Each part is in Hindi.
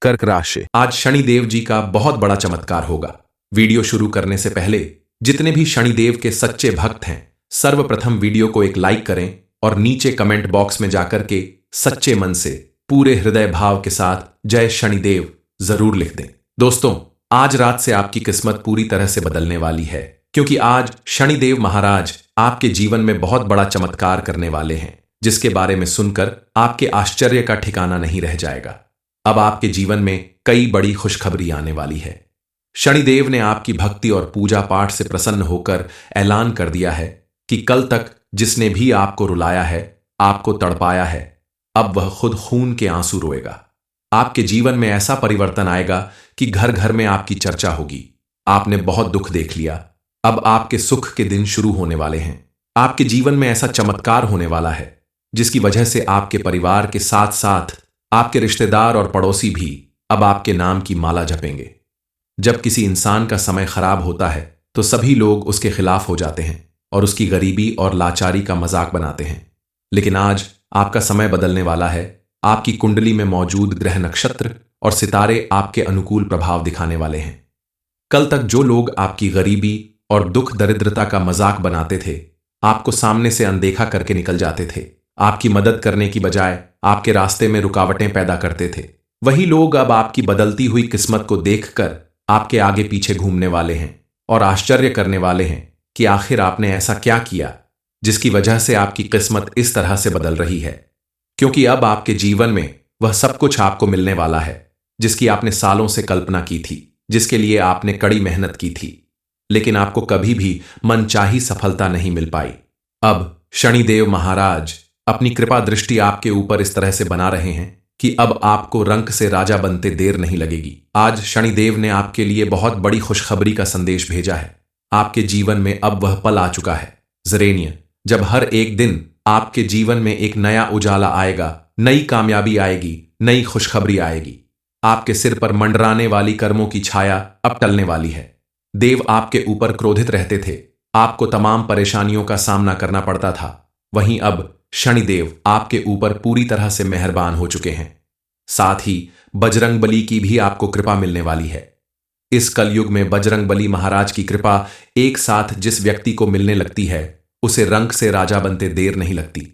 कर्क राशि। आज शनिदेव जी का बहुत बड़ा चमत्कार होगा। वीडियो शुरू करने से पहले जितने भी शनिदेव के सच्चे भक्त हैं, सर्वप्रथम वीडियो को एक लाइक करें और नीचे कमेंट बॉक्स में जाकर के सच्चे मन से पूरे हृदय भाव के साथ जय शनिदेव जरूर लिख दें। दोस्तों, आज रात से आपकी किस्मत पूरी तरह से बदलने वाली है, क्योंकि आज शनिदेव महाराज आपके जीवन में बहुत बड़ा चमत्कार करने वाले हैं, जिसके बारे में सुनकर आपके आश्चर्य का ठिकाना नहीं रह जाएगा। अब आपके जीवन में कई बड़ी खुशखबरी आने वाली है। शनिदेव ने आपकी भक्ति और पूजा पाठ से प्रसन्न होकर ऐलान कर दिया है कि कल तक जिसने भी आपको रुलाया है, आपको तड़पाया है, अब वह खुद खून के आंसू रोएगा। आपके जीवन में ऐसा परिवर्तन आएगा कि घर घर में आपकी चर्चा होगी। आपने बहुत दुख देख लिया, अब आपके सुख के दिन शुरू होने वाले हैं। आपके जीवन में ऐसा चमत्कार होने वाला है जिसकी वजह से आपके परिवार के साथ साथ आपके रिश्तेदार और पड़ोसी भी अब आपके नाम की माला जपेंगे। जब किसी इंसान का समय खराब होता है तो सभी लोग उसके खिलाफ हो जाते हैं और उसकी गरीबी और लाचारी का मजाक बनाते हैं, लेकिन आज आपका समय बदलने वाला है। आपकी कुंडली में मौजूद ग्रह, नक्षत्र और सितारे आपके अनुकूल प्रभाव दिखाने वाले हैं। कल तक जो लोग आपकी गरीबी और दुख दरिद्रता का मजाक बनाते थे, आपको सामने से अनदेखा करके निकल जाते थे, आपकी मदद करने की बजाय आपके रास्ते में रुकावटें पैदा करते थे, वही लोग अब आपकी बदलती हुई किस्मत को देखकर आपके आगे पीछे घूमने वाले हैं और आश्चर्य करने वाले हैं कि आखिर आपने ऐसा क्या किया जिसकी वजह से आपकी किस्मत इस तरह से बदल रही है। क्योंकि अब आपके जीवन में वह सब कुछ आपको मिलने वाला है जिसकी आपने सालों से कल्पना की थी, जिसके लिए आपने कड़ी मेहनत की थी, लेकिन आपको कभी भी मनचाही सफलता नहीं मिल पाई। अब शनिदेव महाराज अपनी कृपा दृष्टि आपके ऊपर इस तरह से बना रहे हैं कि अब आपको रंक से राजा बनते देर नहीं लगेगी। आज शनिदेव ने आपके लिए बहुत बड़ी खुशखबरी का संदेश भेजा है। आपके जीवन में अब वह पल आ चुका है ज़रेनिया, जब हर एक दिन आपके जीवन में एक नया उजाला आएगा, नई कामयाबी आएगी, नई खुशखबरी आएगी। आपके सिर पर मंडराने वाली कर्मों की छाया अब टलने वाली है। देव आपके ऊपर क्रोधित रहते थे, आपको तमाम परेशानियों का सामना करना पड़ता था, वहीं अब शनिदेव आपके ऊपर पूरी तरह से मेहरबान हो चुके हैं। साथ ही बजरंगबली की भी आपको कृपा मिलने वाली है। इस कलयुग में बजरंगबली महाराज की कृपा एक साथ जिस व्यक्ति को मिलने लगती है, उसे रंक से राजा बनते देर नहीं लगती।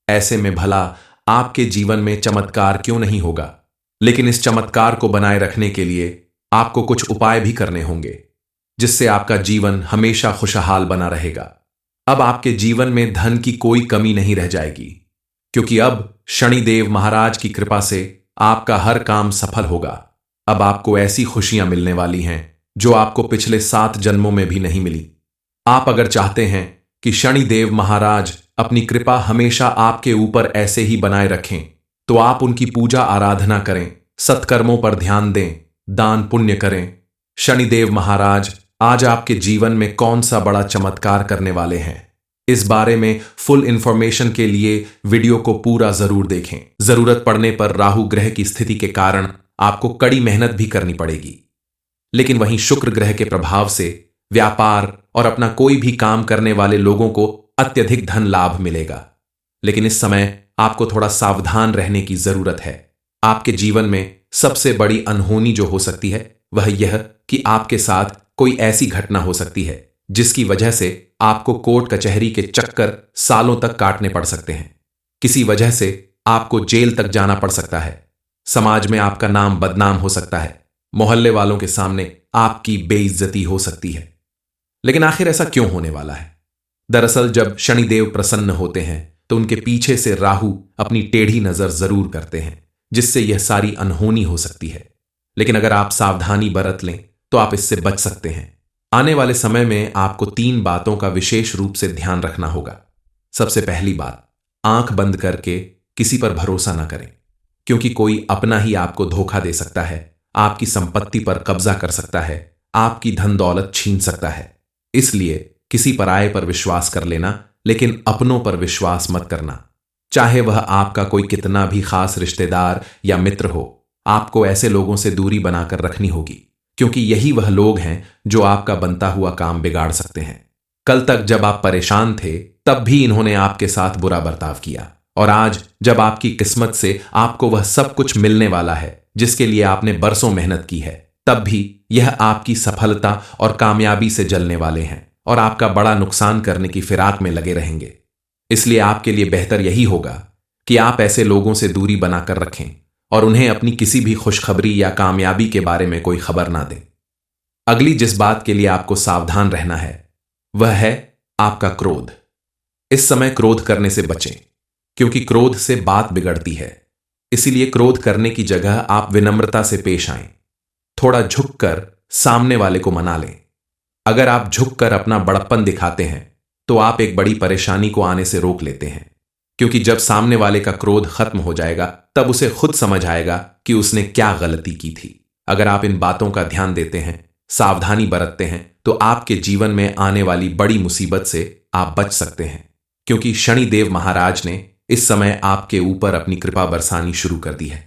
ऐसे में भला आपके जीवन में चमत्कार क्यों नहीं होगा, लेकिन इस चमत्कार को बनाए रखने के लिए आपको कुछ उपाय भी करने होंगे, जिससे आपका जीवन हमेशा खुशहाल बना रहेगा। अब आपके जीवन में धन की कोई कमी नहीं रह जाएगी, क्योंकि अब शनिदेव महाराज की कृपा से आपका हर काम सफल होगा। अब आपको ऐसी खुशियां मिलने वाली हैं जो आपको पिछले 7 जन्मों में भी नहीं मिली। आप अगर चाहते हैं कि शनिदेव महाराज अपनी कृपा हमेशा आपके ऊपर ऐसे ही बनाए रखें, तो आप उनकी पूजा आराधना करें, सत्कर्मों पर ध्यान दें, दान पुण्य करें। शनिदेव महाराज आज आपके जीवन में कौन सा बड़ा चमत्कार करने वाले हैं, इस बारे में फुल इंफॉर्मेशन के लिए वीडियो को पूरा जरूर देखें। जरूरत पड़ने पर राहु ग्रह की स्थिति के कारण आपको कड़ी मेहनत भी करनी पड़ेगी, लेकिन वहीं शुक्र ग्रह के प्रभाव से व्यापार और अपना कोई भी काम करने वाले लोगों को अत्यधिक धन लाभ मिलेगा। लेकिन इस समय आपको थोड़ा सावधान रहने की जरूरत है। आपके जीवन में सबसे बड़ी अनहोनी जो हो सकती है वह यह कि आपके साथ कोई ऐसी घटना हो सकती है जिसकी वजह से आपको कोर्ट कचहरी के चक्कर सालों तक काटने पड़ सकते हैं। किसी वजह से आपको जेल तक जाना पड़ सकता है। समाज में आपका नाम बदनाम हो सकता है। मोहल्ले वालों के सामने आपकी बेइज्जती हो सकती है। लेकिन आखिर ऐसा क्यों होने वाला है? दरअसल जब शनिदेव प्रसन्न होते हैं तो उनके पीछे से राहु अपनी टेढ़ी नजर जरूर करते हैं, जिससे यह सारी अनहोनी हो सकती है। लेकिन अगर आप सावधानी बरत लें तो आप इससे बच सकते हैं। आने वाले समय में आपको 3 बातों का विशेष रूप से ध्यान रखना होगा। सबसे पहली बात, आंख बंद करके किसी पर भरोसा न करें, क्योंकि कोई अपना ही आपको धोखा दे सकता है, आपकी संपत्ति पर कब्जा कर सकता है, आपकी धन दौलत छीन सकता है। इसलिए किसी पराये पर विश्वास कर लेना, लेकिन अपनों पर विश्वास मत करना। चाहे वह आपका कोई कितना भी खास रिश्तेदार या मित्र हो, आपको ऐसे लोगों से दूरी बनाकर रखनी होगी, क्योंकि यही वह लोग हैं जो आपका बनता हुआ काम बिगाड़ सकते हैं। कल तक जब आप परेशान थे तब भी इन्होंने आपके साथ बुरा बर्ताव किया, और आज जब आपकी किस्मत से आपको वह सब कुछ मिलने वाला है जिसके लिए आपने बरसों मेहनत की है, तब भी यह आपकी सफलता और कामयाबी से जलने वाले हैं और आपका बड़ा नुकसान करने की फिराक में लगे रहेंगे। इसलिए आपके लिए बेहतर यही होगा कि आप ऐसे लोगों से दूरी बनाकर रखें और उन्हें अपनी किसी भी खुशखबरी या कामयाबी के बारे में कोई खबर ना दें। अगली जिस बात के लिए आपको सावधान रहना है वह है आपका क्रोध। इस समय क्रोध करने से बचें, क्योंकि क्रोध से बात बिगड़ती है। इसीलिए क्रोध करने की जगह आप विनम्रता से पेश आएं, थोड़ा झुककर सामने वाले को मना लें। अगर आप झुककर अपना बड़प्पन दिखाते हैं तो आप एक बड़ी परेशानी को आने से रोक लेते हैं, क्योंकि जब सामने वाले का क्रोध खत्म हो जाएगा तब उसे खुद समझ आएगा कि उसने क्या गलती की थी। अगर आप इन बातों का ध्यान देते हैं, सावधानी बरतते हैं, तो आपके जीवन में आने वाली बड़ी मुसीबत से आप बच सकते हैं, क्योंकि शनिदेव महाराज ने इस समय आपके ऊपर अपनी कृपा बरसानी शुरू कर दी है।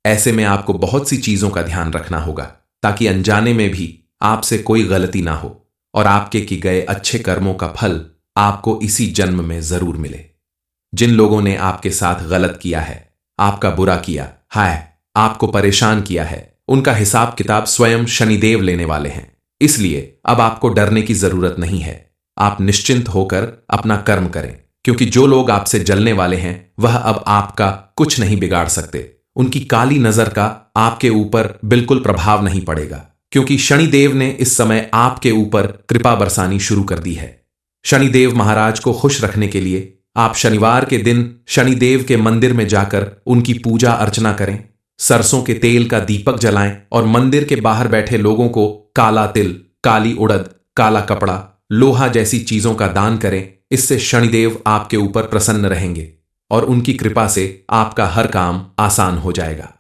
ऐसे में आपको बहुत सी चीजों का ध्यान रखना होगा ताकि अनजाने में भी आपसे कोई गलती ना हो और आपके किए गए अच्छे कर्मों का फल आपको इसी जन्म में जरूर मिले। जिन लोगों ने आपके साथ गलत किया है, आपका बुरा किया है, आपको परेशान किया है, उनका हिसाब किताब स्वयं शनिदेव लेने वाले हैं। इसलिए अब आपको डरने की जरूरत नहीं है। आप निश्चिंत होकर अपना कर्म करें, क्योंकि जो लोग आपसे जलने वाले हैं वह अब आपका कुछ नहीं बिगाड़ सकते। उनकी काली नजर का आपके ऊपर बिल्कुल प्रभाव नहीं पड़ेगा, क्योंकि शनिदेव ने इस समय आपके ऊपर कृपा बरसानी शुरू कर दी है। शनिदेव महाराज को खुश रखने के लिए आप शनिवार के दिन शनिदेव के मंदिर में जाकर उनकी पूजा अर्चना करें, सरसों के तेल का दीपक जलाएं और मंदिर के बाहर बैठे लोगों को काला तिल, काली उड़द, काला कपड़ा, लोहा जैसी चीजों का दान करें। इससे शनिदेव आपके ऊपर प्रसन्न रहेंगे और उनकी कृपा से आपका हर काम आसान हो जाएगा।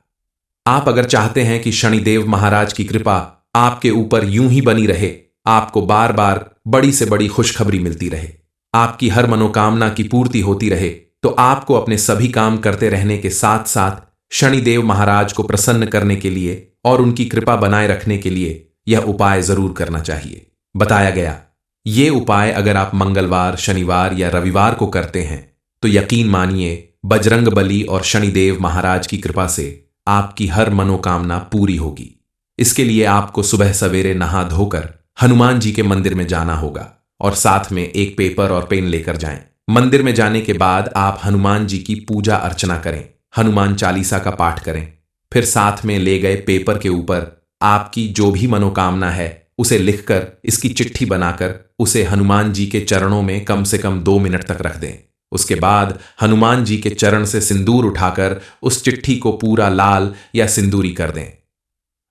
आप अगर चाहते हैं कि शनिदेव महाराज की कृपा आपके ऊपर यूं ही बनी रहे, आपको बार बार बड़ी से बड़ी खुशखबरी मिलती रहे, आपकी हर मनोकामना की पूर्ति होती रहे, तो आपको अपने सभी काम करते रहने के साथ साथ शनिदेव महाराज को प्रसन्न करने के लिए और उनकी कृपा बनाए रखने के लिए यह उपाय जरूर करना चाहिए। बताया गया ये उपाय अगर आप मंगलवार, शनिवार या रविवार को करते हैं तो यकीन मानिए बजरंग बली और शनिदेव महाराज की कृपा से आपकी हर मनोकामना पूरी होगी। इसके लिए आपको सुबह सवेरे नहा धोकर हनुमान जी के मंदिर में जाना होगा और साथ में एक पेपर और पेन लेकर जाएं। मंदिर में जाने के बाद आप हनुमान जी की पूजा अर्चना करें, हनुमान चालीसा का पाठ करें, फिर साथ में ले गए पेपर के ऊपर आपकी जो भी मनोकामना है उसे लिखकर इसकी चिट्ठी बनाकर उसे हनुमान जी के चरणों में कम से कम 2 मिनट तक रख दें। उसके बाद हनुमान जी के चरण से सिंदूर उठाकर उस चिट्ठी को पूरा लाल या सिंदूरी कर दें।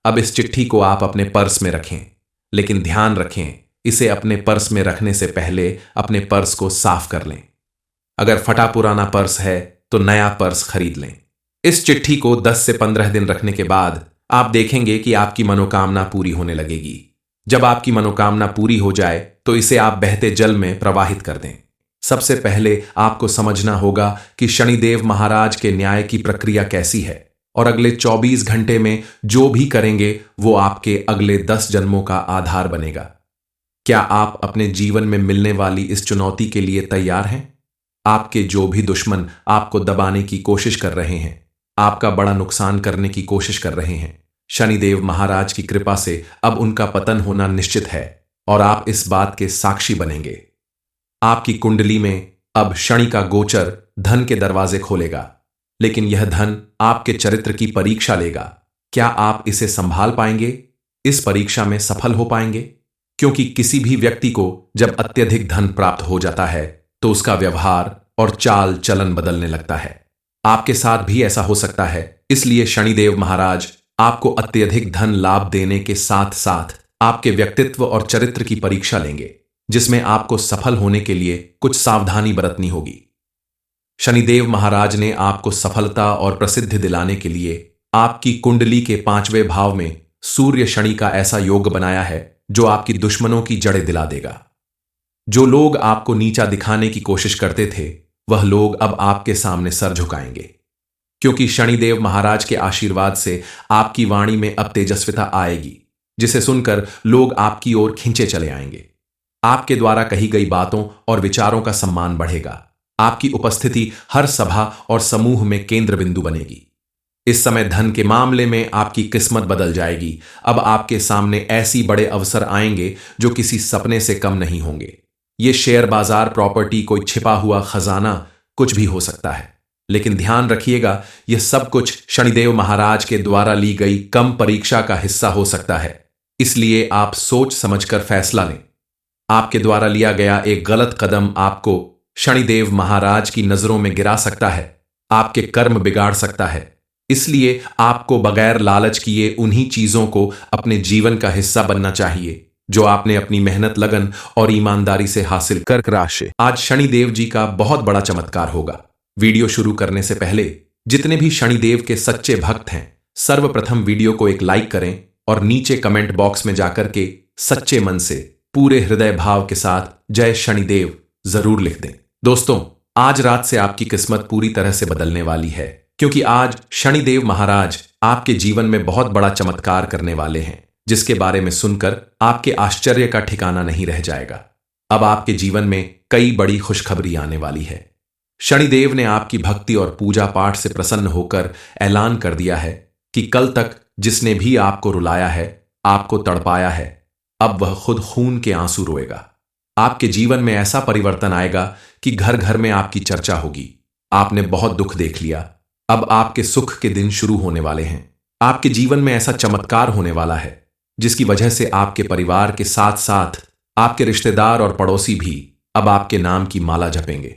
अब इस चिट्ठी को आप अपने पर्स में रखें, लेकिन ध्यान रखें इसे अपने पर्स में रखने से पहले अपने पर्स को साफ कर लें। अगर फटा पुराना पर्स है तो नया पर्स खरीद लें। इस चिट्ठी को 10 से 15 दिन रखने के बाद आप देखेंगे कि आपकी मनोकामना पूरी होने लगेगी। जब आपकी मनोकामना पूरी हो जाए तो इसे आप बहते जल में प्रवाहित कर दें। सबसे पहले आपको समझना होगा कि शनिदेव महाराज के न्याय की प्रक्रिया कैसी है और अगले 24 घंटे में जो भी करेंगे वो आपके अगले 10 जन्मों का आधार बनेगा। क्या आप अपने जीवन में मिलने वाली इस चुनौती के लिए तैयार हैं? आपके जो भी दुश्मन आपको दबाने की कोशिश कर रहे हैं, आपका बड़ा नुकसान करने की कोशिश कर रहे हैं, शनिदेव महाराज की कृपा से अब उनका पतन होना निश्चित है और आप इस बात के साक्षी बनेंगे। आपकी कुंडली में अब शनि का गोचर धन के दरवाजे खोलेगा, लेकिन यह धन आपके चरित्र की परीक्षा लेगा। क्या आप इसे संभाल पाएंगे? इस परीक्षा में सफल हो पाएंगे? क्योंकि किसी भी व्यक्ति को जब अत्यधिक धन प्राप्त हो जाता है तो उसका व्यवहार और चाल चलन बदलने लगता है। आपके साथ भी ऐसा हो सकता है। इसलिए शनिदेव महाराज आपको अत्यधिक धन लाभ देने के साथ साथ आपके व्यक्तित्व और चरित्र की परीक्षा लेंगे, जिसमें आपको सफल होने के लिए कुछ सावधानी बरतनी होगी। शनिदेव महाराज ने आपको सफलता और प्रसिद्धि दिलाने के लिए आपकी कुंडली के 5वें भाव में सूर्य शनि का ऐसा योग बनाया है जो आपकी दुश्मनों की जड़ें दिला देगा। जो लोग आपको नीचा दिखाने की कोशिश करते थे वह लोग अब आपके सामने सर झुकाएंगे, क्योंकि शनिदेव महाराज के आशीर्वाद से आपकी वाणी में अब तेजस्विता आएगी, जिसे सुनकर लोग आपकी ओर खींचे चले आएंगे। आपके द्वारा कही गई बातों और विचारों का सम्मान बढ़ेगा। आपकी उपस्थिति हर सभा और समूह में केंद्र बिंदु बनेगी। इस समय धन के मामले में आपकी किस्मत बदल जाएगी। अब आपके सामने ऐसी बड़े अवसर आएंगे जो किसी सपने से कम नहीं होंगे। ये शेयर बाजार, प्रॉपर्टी, कोई छिपा हुआ खजाना, कुछ भी हो सकता है। लेकिन ध्यान रखिएगा, यह सब कुछ शनिदेव महाराज के द्वारा ली गई कम परीक्षा का हिस्सा हो सकता है। इसलिए आप सोच समझकर फैसला लें। आपके द्वारा लिया गया एक गलत कदम आपको शनिदेव महाराज की नजरों में गिरा सकता है, आपके कर्म बिगाड़ सकता है। इसलिए आपको बगैर लालच किए उन्हीं चीजों को अपने जीवन का हिस्सा बनना चाहिए जो आपने अपनी मेहनत, लगन और ईमानदारी से हासिल कर राशि। आज शनिदेव जी का बहुत बड़ा चमत्कार होगा। वीडियो शुरू करने से पहले जितने भी शनिदेव के सच्चे भक्त हैं, सर्वप्रथम वीडियो को एक लाइक करें और नीचे कमेंट बॉक्स में जाकर के सच्चे मन से, पूरे हृदय भाव के साथ जय शनिदेव जरूर लिख दें। दोस्तों, आज रात से आपकी किस्मत पूरी तरह से बदलने वाली है, क्योंकि आज शनिदेव महाराज आपके जीवन में बहुत बड़ा चमत्कार करने वाले हैं, जिसके बारे में सुनकर आपके आश्चर्य का ठिकाना नहीं रह जाएगा। अब आपके जीवन में कई बड़ी खुशखबरी आने वाली है। शनिदेव ने आपकी भक्ति और पूजा पाठ से प्रसन्न होकर ऐलान कर दिया है कि कल तक जिसने भी आपको रुलाया है, आपको तड़पाया है, अब वह खुद खून के आंसू रोएगा। आपके जीवन में ऐसा परिवर्तन आएगा कि घर घर में आपकी चर्चा होगी। आपने बहुत दुख देख लिया, अब आपके सुख के दिन शुरू होने वाले हैं। आपके जीवन में ऐसा चमत्कार होने वाला है जिसकी वजह से आपके परिवार के साथ साथ आपके रिश्तेदार और पड़ोसी भी अब आपके नाम की माला जपेंगे।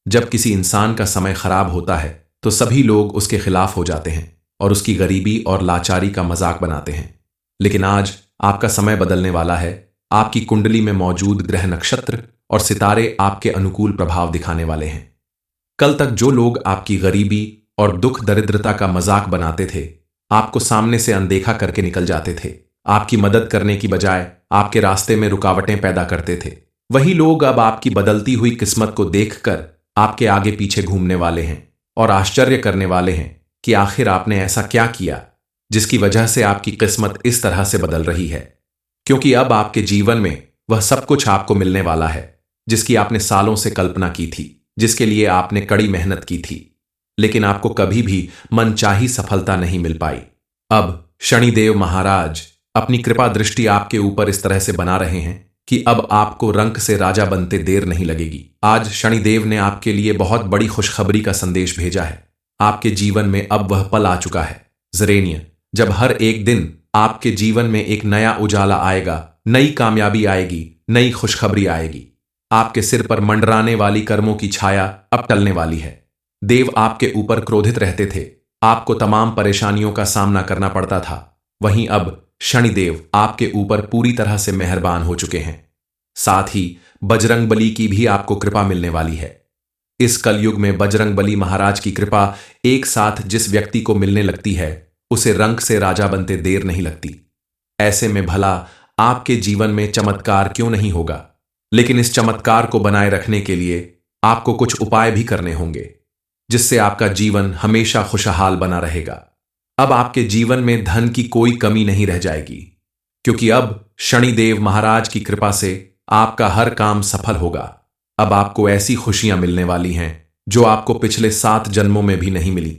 जब किसी इंसान का समय खराब होता है तो सभी लोग उसके खिलाफ हो जाते हैं और उसकी गरीबी और लाचारी का मजाक बनाते हैं। लेकिन आज आपका समय बदलने वाला है। आपकी कुंडली में मौजूद ग्रह, नक्षत्र और सितारे आपके अनुकूल प्रभाव दिखाने वाले हैं। कल तक जो लोग आपकी गरीबी और दुख दरिद्रता का मजाक बनाते थे, आपको सामने से अनदेखा करके निकल जाते थे, आपकी मदद करने की बजाय आपके रास्ते में रुकावटें पैदा करते थे, वही लोग अब आपकी बदलती हुई किस्मत को देखकर आपके आगे पीछे घूमने वाले हैं और आश्चर्य करने वाले हैं कि आखिर आपने ऐसा क्या किया जिसकी वजह से आपकी किस्मत इस तरह से बदल रही है। क्योंकि अब आपके जीवन में वह सब कुछ आपको मिलने वाला है जिसकी आपने सालों से कल्पना की थी, जिसके लिए आपने कड़ी मेहनत की थी, लेकिन आपको कभी भी मनचाही सफलता नहीं मिल पाई। अब शनिदेव महाराज अपनी कृपा दृष्टि आपके ऊपर इस तरह से बना रहे हैं कि अब आपको रंक से राजा बनते देर नहीं लगेगी। आज शनिदेव ने आपके लिए बहुत बड़ी खुशखबरी का संदेश भेजा है। आपके जीवन में अब वह पल आ चुका है ज़रेनिया, जब हर एक दिन आपके जीवन में एक नया उजाला आएगा, नई कामयाबी आएगी, नई खुशखबरी आएगी। आपके सिर पर मंडराने वाली कर्मों की छाया अब टलने वाली है। देव आपके ऊपर क्रोधित रहते थे, आपको तमाम परेशानियों का सामना करना पड़ता था, वहीं अब शनिदेव आपके ऊपर पूरी तरह से मेहरबान हो चुके हैं। साथ ही बजरंगबली की भी आपको कृपा मिलने वाली है। इस कलयुग में बजरंगबली महाराज की कृपा एक साथ जिस व्यक्ति को मिलने लगती है, उसे रंक से राजा बनते देर नहीं लगती। ऐसे में भला आपके जीवन में चमत्कार क्यों नहीं होगा? लेकिन इस चमत्कार को बनाए रखने के लिए आपको कुछ उपाय भी करने होंगे, जिससे आपका जीवन हमेशा खुशहाल बना रहेगा। अब आपके जीवन में धन की कोई कमी नहीं रह जाएगी, क्योंकि अब शनिदेव महाराज की कृपा से आपका हर काम सफल होगा। अब आपको ऐसी खुशियां मिलने वाली हैं जो आपको पिछले 7 जन्मों में भी नहीं मिली।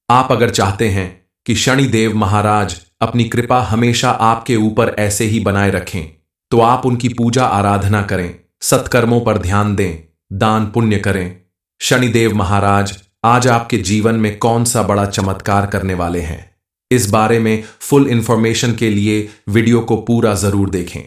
आप अगर चाहते हैं कि शनिदेव महाराज अपनी कृपा हमेशा आपके ऊपर ऐसे ही बनाए रखें, तो आप उनकी पूजा आराधना करें, सत्कर्मों पर ध्यान दें, दान पुण्य करें। शनिदेव महाराज आज आपके जीवन में कौन सा बड़ा चमत्कार करने वाले हैं, इस बारे में फुल इंफॉर्मेशन के लिए वीडियो को पूरा जरूर देखें।